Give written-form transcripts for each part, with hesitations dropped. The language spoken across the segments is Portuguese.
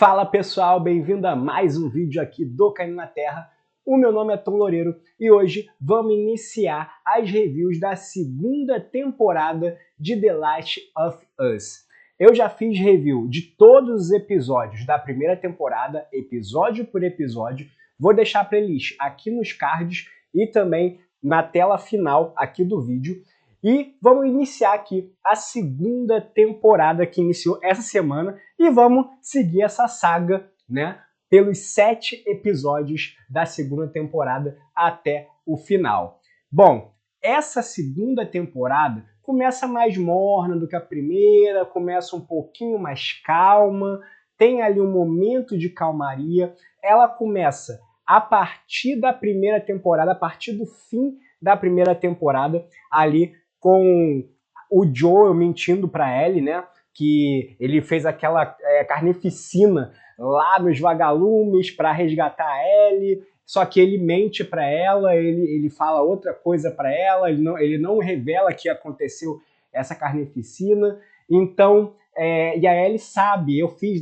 Fala pessoal, bem-vindo a mais um vídeo aqui do Caindo na Terra. O meu nome é Tom Loureiro e hoje vamos iniciar as reviews da segunda temporada de The Last of Us. Eu já fiz review de todos os episódios da primeira temporada, episódio por episódio. Vou deixar a playlist aqui nos cards e também na tela final aqui do vídeo. E vamos iniciar aqui a segunda temporada que iniciou essa semana e vamos seguir essa saga, né, pelos 7 episódios da segunda temporada até o final. Bom, essa segunda temporada começa mais morna do que a primeira, começa um pouquinho mais calma, tem ali um momento de calmaria. Ela começa a partir da primeira temporada, a partir do fim da primeira temporada, ali com o Joel mentindo para Ellie, né? Que ele fez aquela carnificina lá nos vagalumes para resgatar a Ellie, só que ele mente para ela, ele fala outra coisa para ela, ele não revela que aconteceu essa carnificina. Então, e a Ellie sabe, eu fiz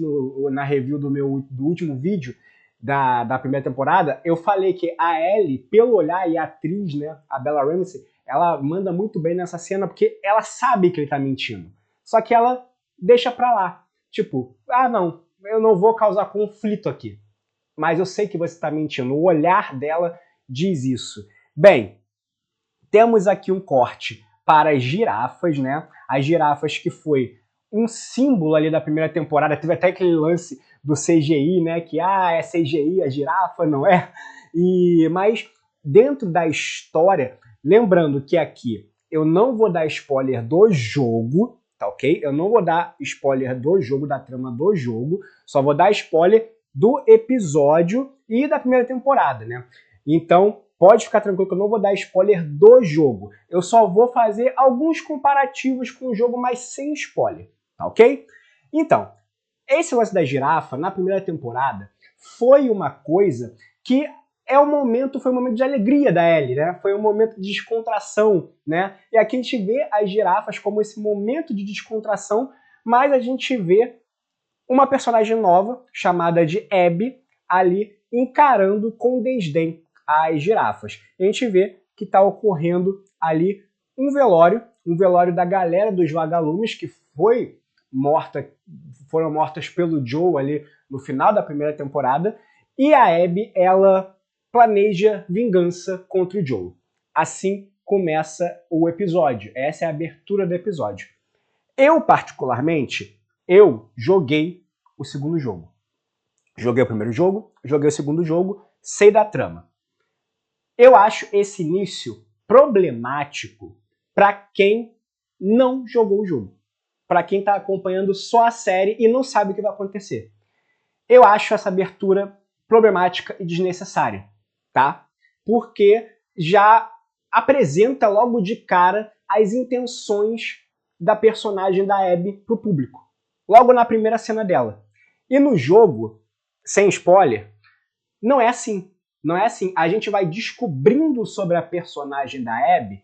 na review do último vídeo da primeira temporada, eu falei que a Ellie, pelo olhar, e a atriz, né, a Bella Ramsey, ela manda muito bem nessa cena porque ela sabe que ele tá mentindo. Só que ela deixa pra lá. Tipo, não, eu não vou causar conflito aqui. Mas eu sei que você tá mentindo. O olhar dela diz isso. Bem, temos aqui um corte para as girafas, né? As girafas que foi um símbolo ali da primeira temporada. Teve até aquele lance do CGI, né? Que, é CGI, a girafa, não é? Mas dentro da história... Lembrando que aqui eu não vou dar spoiler do jogo, tá ok? Eu não vou dar spoiler do jogo, da trama do jogo, só vou dar spoiler do episódio e da primeira temporada, né? Então, pode ficar tranquilo que eu não vou dar spoiler do jogo. Eu só vou fazer alguns comparativos com o jogo, mas sem spoiler, tá ok? Então, esse lance da girafa, na primeira temporada, foi uma coisa que... foi um momento de alegria da Ellie, né? Foi um momento de descontração, né? E aqui a gente vê as girafas como esse momento de descontração, mas a gente vê uma personagem nova, chamada de Abby, ali encarando com desdém as girafas. E a gente vê que está ocorrendo ali um velório da galera dos vagalumes, que foram mortas pelo Joe ali no final da primeira temporada, e a Abby, ela planeja vingança contra o Joel. Assim começa o episódio. Essa é a abertura do episódio. Eu, particularmente, joguei o segundo jogo. Joguei o primeiro jogo, joguei o segundo jogo, sei da trama. Eu acho esse início problemático para quem não jogou o jogo. Para quem está acompanhando só a série e não sabe o que vai acontecer. Eu acho essa abertura problemática e desnecessária. Tá? Porque já apresenta logo de cara as intenções da personagem da Abby pro público. Logo na primeira cena dela. E no jogo, sem spoiler, não é assim. Não é assim. A gente vai descobrindo sobre a personagem da Abby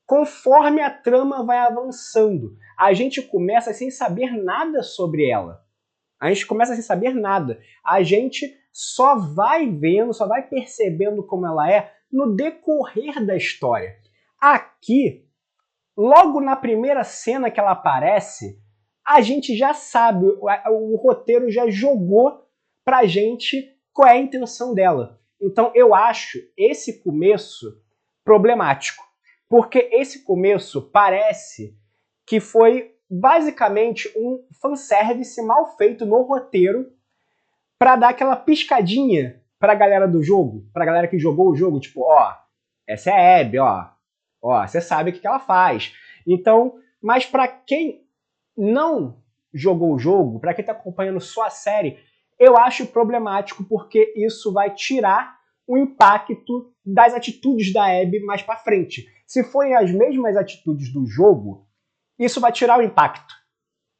conforme a trama vai avançando. A gente começa sem saber nada sobre ela. A gente começa sem saber nada. A gente só vai vendo, só vai percebendo como ela é no decorrer da história. Aqui, logo na primeira cena que ela aparece, a gente já sabe, o roteiro já jogou pra gente qual é a intenção dela. Então eu acho esse começo problemático, porque esse começo parece que foi basicamente um fanservice mal feito no roteiro para dar aquela piscadinha pra galera do jogo, pra galera que jogou o jogo, tipo, essa é a Abby, você sabe o que ela faz. Então, mas para quem não jogou o jogo, para quem tá acompanhando só a série, eu acho problemático porque isso vai tirar o impacto das atitudes da Abby mais para frente. Se forem as mesmas atitudes do jogo, isso vai tirar o impacto.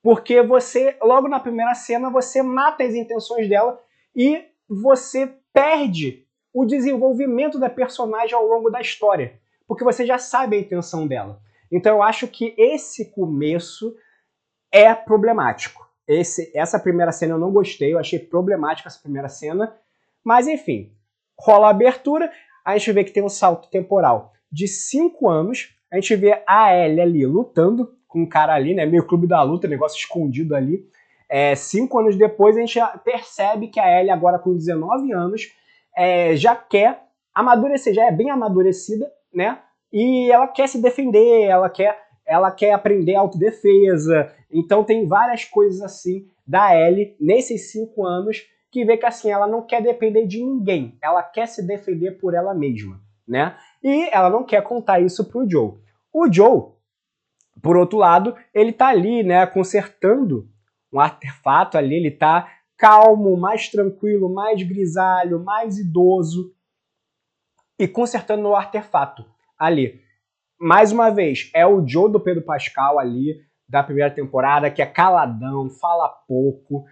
Porque você, logo na primeira cena, você mata as intenções dela e você perde o desenvolvimento da personagem ao longo da história. Porque você já sabe a intenção dela. Então eu acho que esse começo é problemático. essa primeira cena eu não gostei, eu achei problemática essa primeira cena, mas enfim, rola a abertura, a gente vê que tem um salto temporal de 5 anos, a gente vê a Ellie ali lutando com um cara ali, né, meio clube da luta, negócio escondido ali. 5 anos depois a gente percebe que a Ellie agora com 19 anos já quer amadurecer, já é bem amadurecida, né, e ela quer se defender, ela quer aprender autodefesa, então tem várias coisas assim da Ellie nesses 5 anos que vê que assim, ela não quer depender de ninguém, ela quer se defender por ela mesma, né? E ela não quer contar isso pro Joe. O Joe, por outro lado, ele tá ali, né, consertando um artefato ali, ele tá calmo, mais tranquilo, mais grisalho, mais idoso e consertando o artefato ali. Mais uma vez, é o Joe do Pedro Pascal ali, da primeira temporada, que é caladão, fala pouco,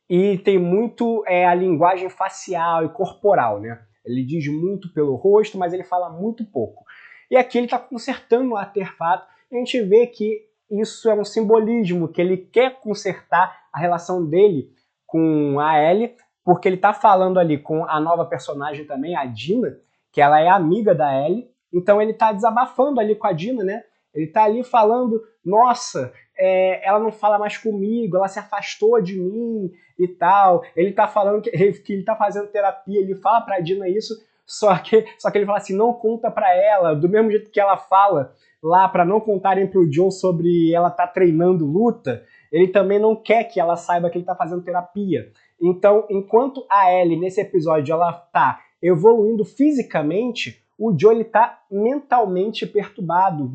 e tem muito a linguagem facial e corporal, né? Ele diz muito pelo rosto, mas ele fala muito pouco. E aqui ele está consertando o artefato, e a gente vê que isso é um simbolismo, que ele quer consertar a relação dele com a Ellie, porque ele está falando ali com a nova personagem também, a Dina, que ela é amiga da Ellie, então ele está desabafando ali com a Dina, né? Ele está ali falando, nossa, ela não fala mais comigo, ela se afastou de mim e tal. Ele tá falando que ele tá fazendo terapia, ele fala pra Dina isso, só que ele fala assim, não conta pra ela, do mesmo jeito que ela fala lá pra não contarem pro Joe sobre ela tá treinando luta, ele também não quer que ela saiba que ele tá fazendo terapia. Então, enquanto a Ellie, nesse episódio, ela tá evoluindo fisicamente, o Joe ele tá mentalmente perturbado,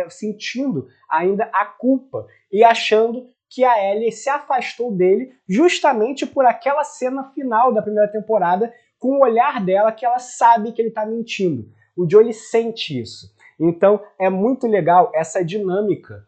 sentindo ainda a culpa e achando que a Ellie se afastou dele justamente por aquela cena final da primeira temporada, com o olhar dela que ela sabe que ele tá mentindo. O Joe ele sente isso. Então é muito legal essa dinâmica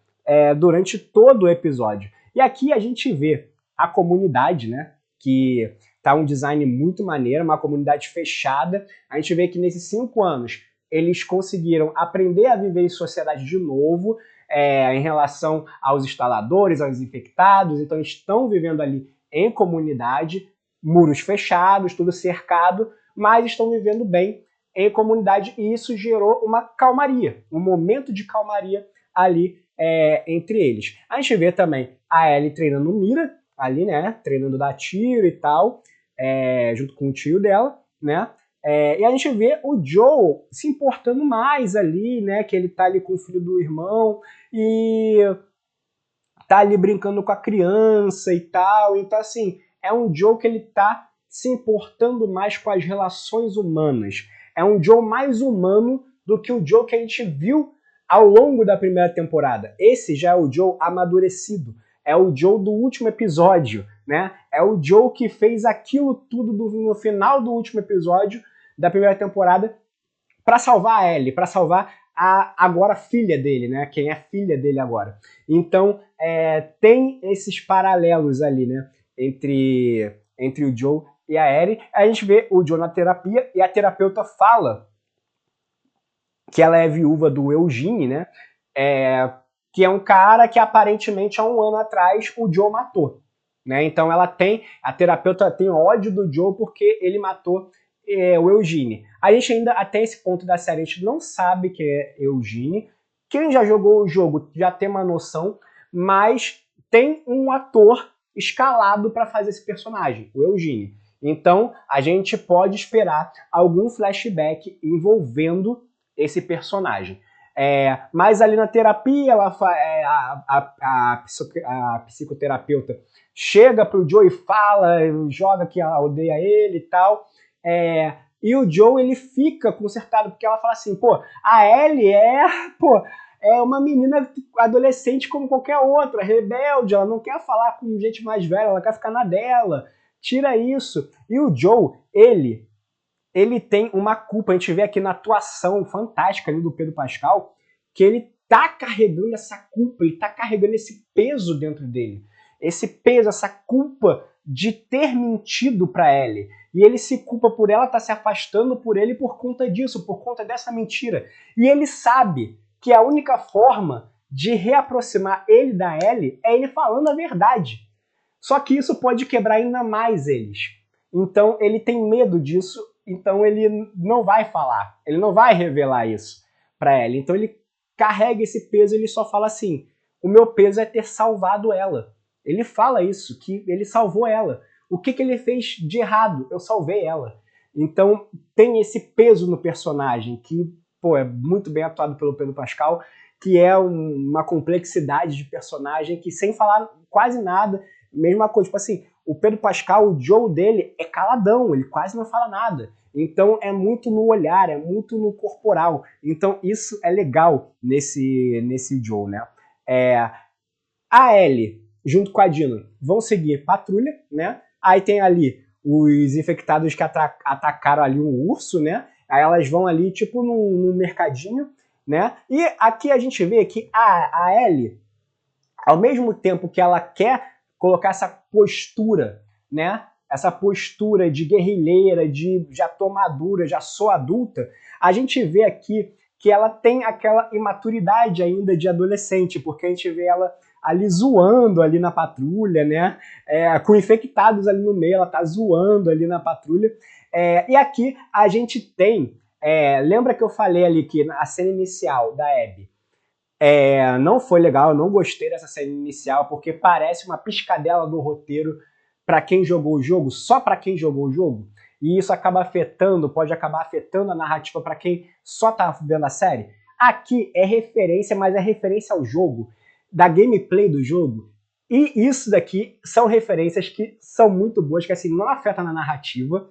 durante todo o episódio. E aqui a gente vê a comunidade, né, que tá um design muito maneiro, uma comunidade fechada. A gente vê que nesses 5 anos eles conseguiram aprender a viver em sociedade de novo, em relação aos instaladores, aos infectados, então eles estão vivendo ali em comunidade, muros fechados, tudo cercado, mas estão vivendo bem em comunidade e isso gerou uma calmaria, um momento de calmaria ali entre eles. A gente vê também a Ellie treinando mira, ali, né, treinando dar tiro e tal, junto com o tio dela, né, e a gente vê o Joe se importando mais ali, né, que ele tá ali com o filho do irmão e tá ali brincando com a criança e tal, então assim, é um Joe que ele tá se importando mais com as relações humanas, é um Joe mais humano do que o Joe que a gente viu ao longo da primeira temporada. Esse já é o Joe amadurecido, é o Joe do último episódio, né? É o Joe que fez aquilo tudo no final do último episódio da primeira temporada para salvar a Ellie, para salvar a agora filha dele, né? Quem é filha dele agora. Então tem esses paralelos ali, né? Entre o Joe e a Ellie. A gente vê o Joe na terapia e a terapeuta fala que ela é viúva do Eugene, né? Que é um cara que aparentemente há 1 ano atrás o Joe matou, né? Então a terapeuta tem ódio do Joe porque ele matou o Eugene. A gente ainda, até esse ponto da série, a gente não sabe que é Eugene. Quem já jogou o jogo já tem uma noção, mas tem um ator escalado para fazer esse personagem, o Eugene. Então a gente pode esperar algum flashback envolvendo esse personagem. Mas ali na terapia, a psicoterapeuta chega pro Joe e fala, joga que ela odeia ele e tal. E o Joe ele fica consertado, porque ela fala assim, pô, a Ellie é uma menina adolescente como qualquer outra, rebelde, ela não quer falar com gente mais velha, ela quer ficar na dela, tira isso. E o Joe, ele tem uma culpa, a gente vê aqui na atuação fantástica ali do Pedro Pascal, que ele tá carregando essa culpa, ele tá carregando esse peso dentro dele. Esse peso, essa culpa de ter mentido para Ellie. E ele se culpa por ela estar se afastando por ele por conta disso, por conta dessa mentira. E ele sabe que a única forma de reaproximar ele da Ellie é ele falando a verdade. Só que isso pode quebrar ainda mais eles. Então ele tem medo disso, então ele não vai falar, ele não vai revelar isso para ela. Então ele carrega esse peso, ele só fala assim: o meu peso é ter salvado ela. Ele fala isso, que ele salvou ela. O que ele fez de errado? Eu salvei ela. Então tem esse peso no personagem que, pô, é muito bem atuado pelo Pedro Pascal, que é uma complexidade de personagem que, sem falar quase nada, mesma coisa, tipo assim, o Pedro Pascal, o Joe dele é caladão, ele quase não fala nada. Então é muito no olhar, é muito no corporal. Então isso é legal nesse Joe, né? A Ellie, junto com a Dina, vão seguir patrulha, né? Aí tem ali os infectados que atacaram ali um urso, né? Aí elas vão ali, tipo, num mercadinho, né? E aqui a gente vê que a Ellie, ao mesmo tempo que ela quer colocar essa postura, né? Essa postura de guerrilheira, de já tô madura, já sou adulta, a gente vê aqui que ela tem aquela imaturidade ainda de adolescente, porque a gente vê ela ali zoando ali na patrulha, né? Com infectados ali no meio, ela tá zoando ali na patrulha. E aqui a gente tem, lembra que eu falei ali que a cena inicial da Abby não foi legal, eu não gostei dessa cena inicial, porque parece uma piscadela do roteiro para quem jogou o jogo, só para quem jogou o jogo, e isso pode acabar afetando a narrativa para quem só tá vendo a série. Aqui é referência, mas é referência ao jogo, da gameplay do jogo, e isso daqui são referências que são muito boas, que assim, não afeta na narrativa,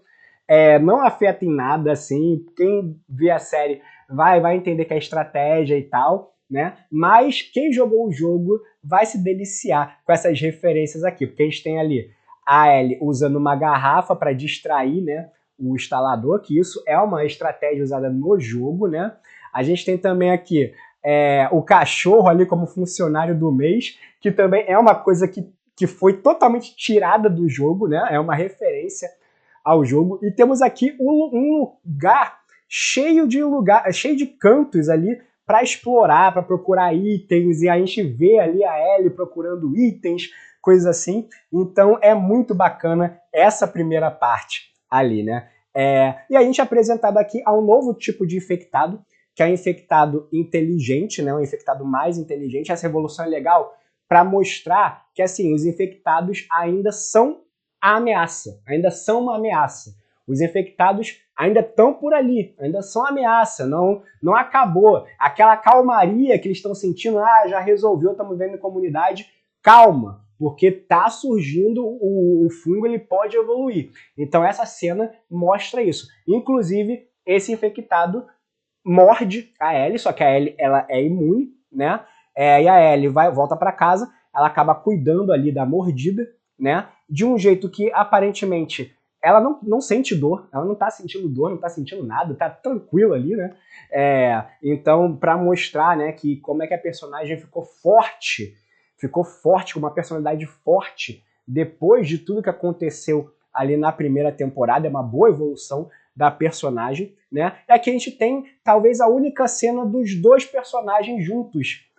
não afeta em nada, assim, quem vê a série vai entender que é estratégia e tal, né? Mas quem jogou o jogo vai se deliciar com essas referências aqui, porque a gente tem ali a Ellie usando uma garrafa para distrair, né, o instalador, que isso é uma estratégia usada no jogo, né? A gente tem também aqui o cachorro ali como funcionário do mês, que também é uma coisa que foi totalmente tirada do jogo, né? É uma referência ao jogo. E temos aqui um lugar cheio de cantos ali para explorar, para procurar itens, e a gente vê ali a Ellie procurando itens, coisas assim. Então é muito bacana essa primeira parte ali, né? E a gente é apresentado aqui a um novo tipo de infectado, que é o infectado inteligente, né? Um infectado mais inteligente. Essa evolução é legal para mostrar que assim, os infectados ainda são a ameaça, ainda são uma ameaça. Os infectados ainda estão por ali, ainda são ameaça, não acabou. Aquela calmaria que eles estão sentindo, já resolveu, estamos vendo em comunidade, calma, porque tá surgindo o fungo, ele pode evoluir. Então essa cena mostra isso. Inclusive, esse infectado morde a Ellie, só que a Ellie ela é imune, né? E a Ellie volta para casa, ela acaba cuidando ali da mordida, né? De um jeito que aparentemente ela não sente dor, ela não tá sentindo dor, não tá sentindo nada, tá tranquila ali, né? Então, para mostrar, né, que como é que a personagem ficou forte, com uma personalidade forte depois de tudo que aconteceu ali na primeira temporada, é uma boa evolução da personagem, né? E aqui a gente tem talvez a única cena dos dois personagens juntos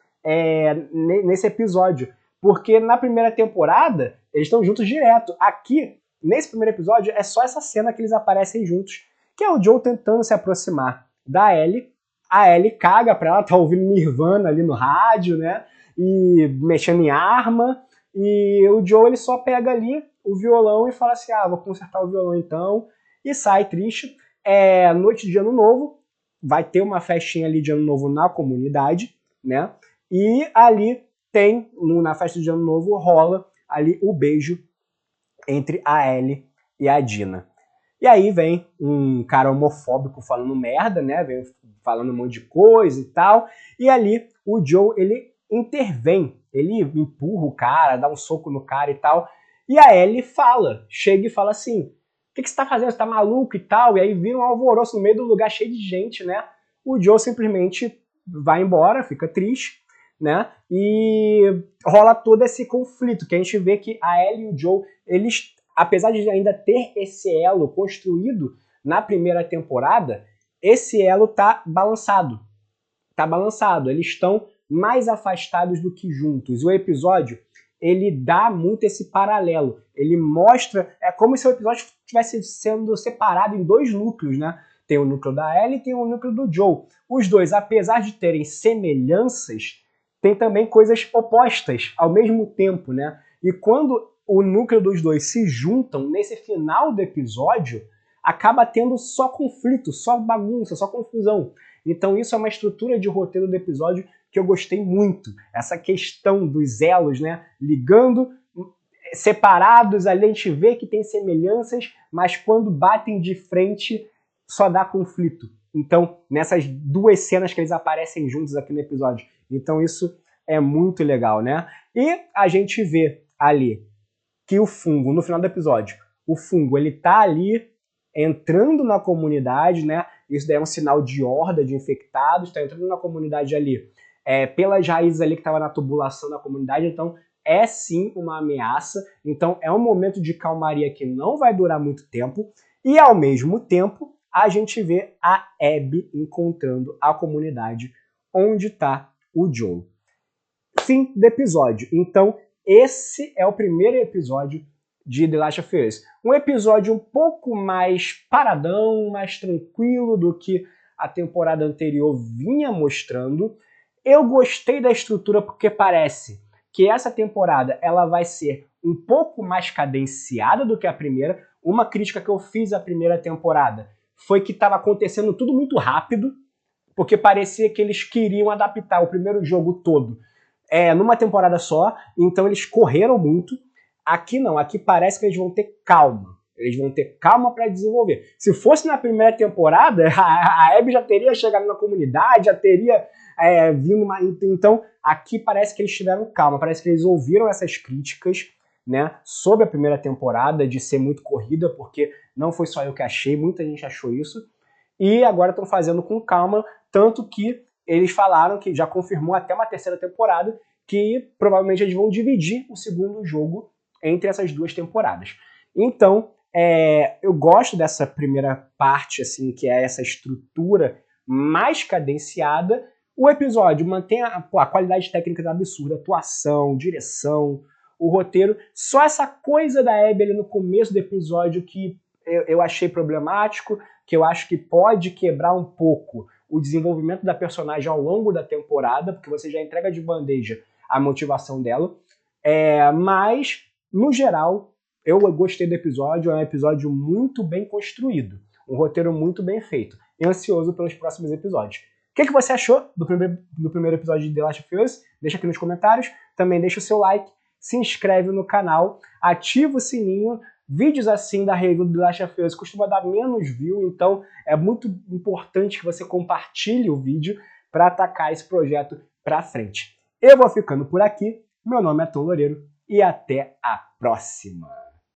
nesse episódio, porque na primeira temporada eles estão juntos direto. Aqui, nesse primeiro episódio, é só essa cena que eles aparecem juntos, que é o Joe tentando se aproximar da Ellie. A Ellie caga pra ela, tá ouvindo Nirvana ali no rádio, né? E mexendo em arma. E o Joe, ele só pega ali o violão e fala assim, vou consertar o violão então. E sai triste. Noite de Ano Novo, vai ter uma festinha ali de Ano Novo na comunidade, né? E ali tem, na festa de Ano Novo, rola ali o beijo entre a Ellie e a Dina. E aí vem um cara homofóbico falando merda, né? Vem falando um monte de coisa e tal. E ali o Joe, ele intervém. Ele empurra o cara, dá um soco no cara e tal. E a Ellie chega e fala assim, o que você tá fazendo? Você tá maluco e tal? E aí vira um alvoroço no meio do lugar cheio de gente, né? O Joe simplesmente vai embora, fica triste, né? E rola todo esse conflito, que a gente vê que a Ellie e o Joe, eles, apesar de ainda ter esse elo construído na primeira temporada, esse elo tá balançado. Tá balançado. Eles estão mais afastados do que juntos. O episódio, ele dá muito esse paralelo. Ele mostra, é como se o episódio estivesse sendo separado em dois núcleos, né? Tem o núcleo da Ellie e tem o núcleo do Joel. Os dois, apesar de terem semelhanças, têm também coisas opostas ao mesmo tempo, né? E quando o núcleo dos dois se juntam nesse final do episódio, acaba tendo só conflito, só bagunça, só confusão. Então isso é uma estrutura de roteiro do episódio que eu gostei muito. Essa questão dos elos, né, ligando, separados, ali a gente vê que tem semelhanças, mas quando batem de frente, só dá conflito. Então, nessas duas cenas que eles aparecem juntos aqui no episódio. Então isso é muito legal, né? E a gente vê ali que o fungo, no final do episódio, o fungo, ele tá ali entrando na comunidade, né? Isso daí é um sinal de horda de infectados, tá entrando na comunidade ali, pelas raízes ali que tava na tubulação da comunidade, então é sim uma ameaça, então é um momento de calmaria que não vai durar muito tempo, e ao mesmo tempo a gente vê a Abby encontrando a comunidade onde tá o Joel. Fim do episódio. Então, esse é o primeiro episódio de The Last of Us. Um episódio um pouco mais paradão, mais tranquilo do que a temporada anterior vinha mostrando. Eu gostei da estrutura porque parece que essa temporada ela vai ser um pouco mais cadenciada do que a primeira. Uma crítica que eu fiz à primeira temporada foi que estava acontecendo tudo muito rápido, porque parecia que eles queriam adaptar o primeiro jogo todo numa temporada só, então eles correram muito. Aqui não, aqui parece que eles vão ter calma. Eles vão ter calma para desenvolver. Se fosse na primeira temporada, a Abby já teria chegado na comunidade, já teria vindo uma... Então, aqui parece que eles tiveram calma, parece que eles ouviram essas críticas, né, sobre a primeira temporada, de ser muito corrida, porque não foi só eu que achei, muita gente achou isso, e agora estão fazendo com calma, tanto que eles falaram que já confirmou até uma terceira temporada, que provavelmente eles vão dividir o segundo jogo entre essas duas temporadas. Então, eu gosto dessa primeira parte, assim, que é essa estrutura mais cadenciada. O episódio mantém a qualidade técnica absurda, atuação, direção, o roteiro. Só essa coisa da Abby ali no começo do episódio que eu achei problemático, que eu acho que pode quebrar um pouco o desenvolvimento da personagem ao longo da temporada, porque você já entrega de bandeja a motivação dela. Mas, no geral, eu gostei do episódio, é um episódio muito bem construído, um roteiro muito bem feito, e ansioso pelos próximos episódios. O que você achou do primeiro episódio de The Last of Us? Deixa aqui nos comentários, também deixa o seu like, se inscreve no canal, ativa o sininho. Vídeos assim da review do The Last of Us costuma dar menos view, então é muito importante que você compartilhe o vídeo para atacar esse projeto para frente. Eu vou ficando por aqui, meu nome é Tom Loureiro e até a próxima!